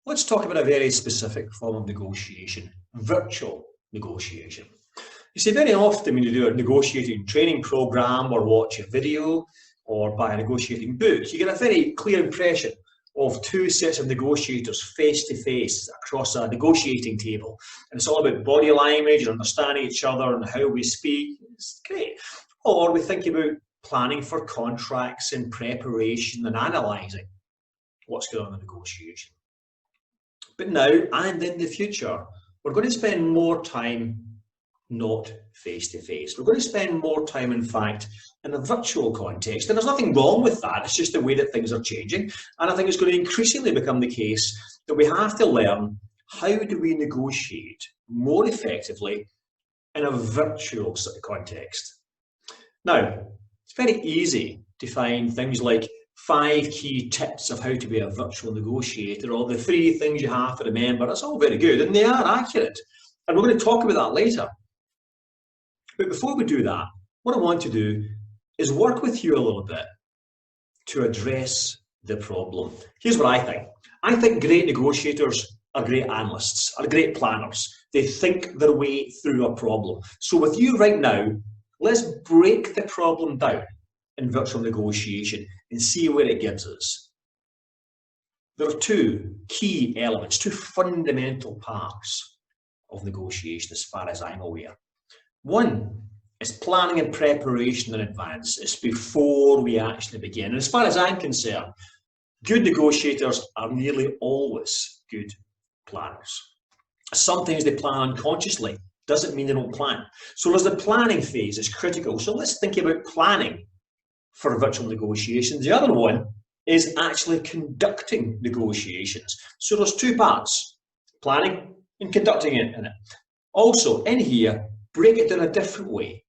Let's talk about a very specific form of negotiation, virtual negotiation. You see, very often when you do a negotiating training program or watch a video or buy a negotiating book, you get a very clear impression of two sets of negotiators face to face across a negotiating table. And it's all about body language and understanding each other and how we speak. It's great. Or we think about planning for contracts and preparation and analysing what's going on in the negotiation. But now and in the future, we're going to spend more time not face to face. We're going to spend more time, in fact, in a virtual context. And there's nothing wrong with that. It's just the way that things are changing. And I think it's going to increasingly become the case that we have to learn how do we negotiate more effectively in a virtual context. Now, it's very easy to find things like 5 key tips of how to be a virtual negotiator, or the 3 things you have to remember. That's all very good, and they are accurate. And we're going to talk about that later. But before we do that, what I want to do is work with you a little bit to address the problem. Here's what I think. I think great negotiators are great analysts, are great planners. They think their way through a problem. So with you right now, let's break the problem down in virtual negotiation and see where it gives us. There are 2 key elements, 2 fundamental parts of negotiation as far as I'm aware. One is planning and preparation in advance. It's before we actually begin. And as far as I'm concerned, good negotiators are nearly always good planners. Sometimes they plan unconsciously. Doesn't mean they don't plan. So there's the planning phase, it's critical. So let's think about planning for virtual negotiations. The other one is actually conducting negotiations. So there's 2 parts, planning and conducting it in it. Also in here, break it down a different way.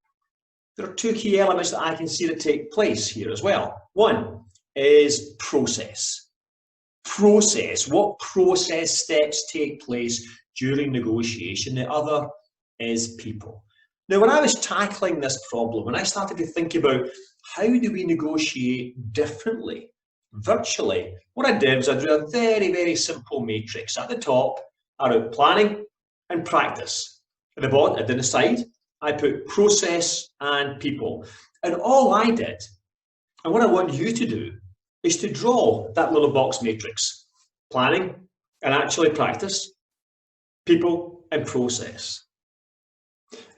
There are 2 key elements that I can see that take place here as well. One is process. Process, what process steps take place during negotiation? The other is people. Now, when I was tackling this problem, when I started to think about how do we negotiate differently virtually, what I did was I drew a very, very simple matrix. At the top, I wrote planning and practice. At the bottom, at the side, I put process and people. And all I did, and what I want you to do, is to draw that little box matrix. Planning and actually practice, people and process.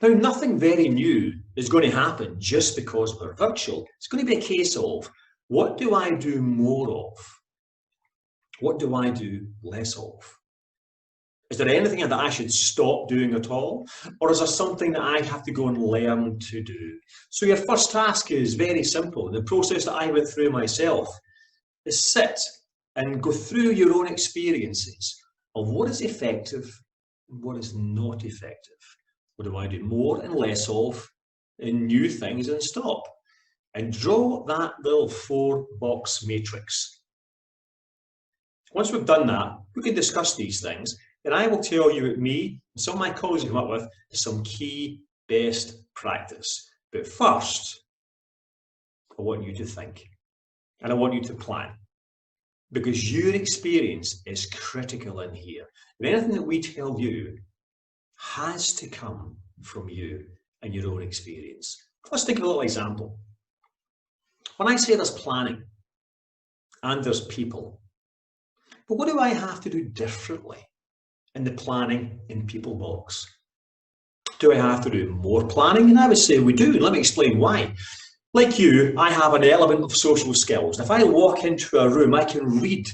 Now, nothing very new is going to happen just because we're virtual. It's going to be a case of, what do I do more of? What do I do less of? Is there anything that I should stop doing at all? Or is there something that I have to go and learn to do? So your first task is very simple. The process that I went through myself is sit and go through your own experiences of what is effective and what is not effective. What do I do more and less of in new things, and stop? And draw that little 4-box matrix. Once we've done that, we can discuss these things. And I will tell you what me and some of my colleagues have come up with is some key best practice. But first, I want you to think. And I want you to plan. Because your experience is critical in here. And anything that we tell you has to come from you and your own experience. Let's take a little example. When I say there's planning and there's people, but what do I have to do differently in the planning and people box? Do I have to do more planning? And I would say we do. Let me explain why. Like you, I have an element of social skills. If I walk into a room, I can read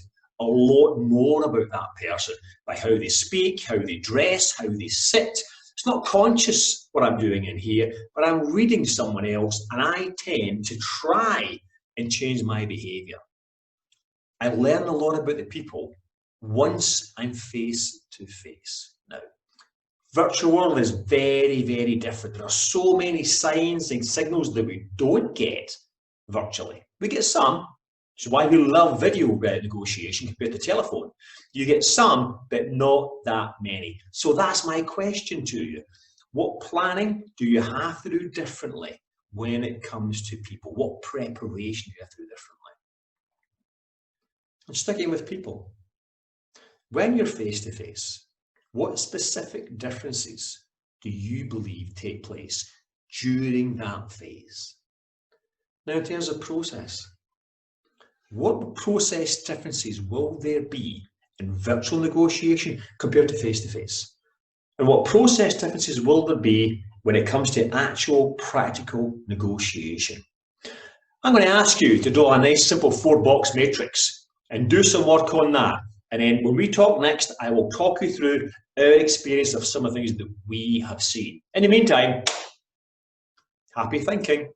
a lot more about that person by how they speak, how they dress, how they sit. It's not conscious what I'm doing in here, but I'm reading someone else, and I tend to try and change my behavior. I learn a lot about the people once I'm face to face. Now, virtual world is very, very different. There are so many signs and signals that we don't get virtually. We get some, which is why we love video negotiation compared to telephone. You get some, but not that many. So that's my question to you. What planning do you have to do differently when it comes to people? What preparation do you have to do differently? And sticking with people. When you're face-to-face, what specific differences do you believe take place during that phase? Now, in terms of process, what process differences will there be in virtual negotiation compared to face-to-face? And what process differences will there be when it comes to actual practical negotiation? I'm going to ask you to do a nice simple 4-box matrix and do some work on that. And then when we talk next, I will talk you through our experience of some of the things that we have seen. In the meantime, happy thinking.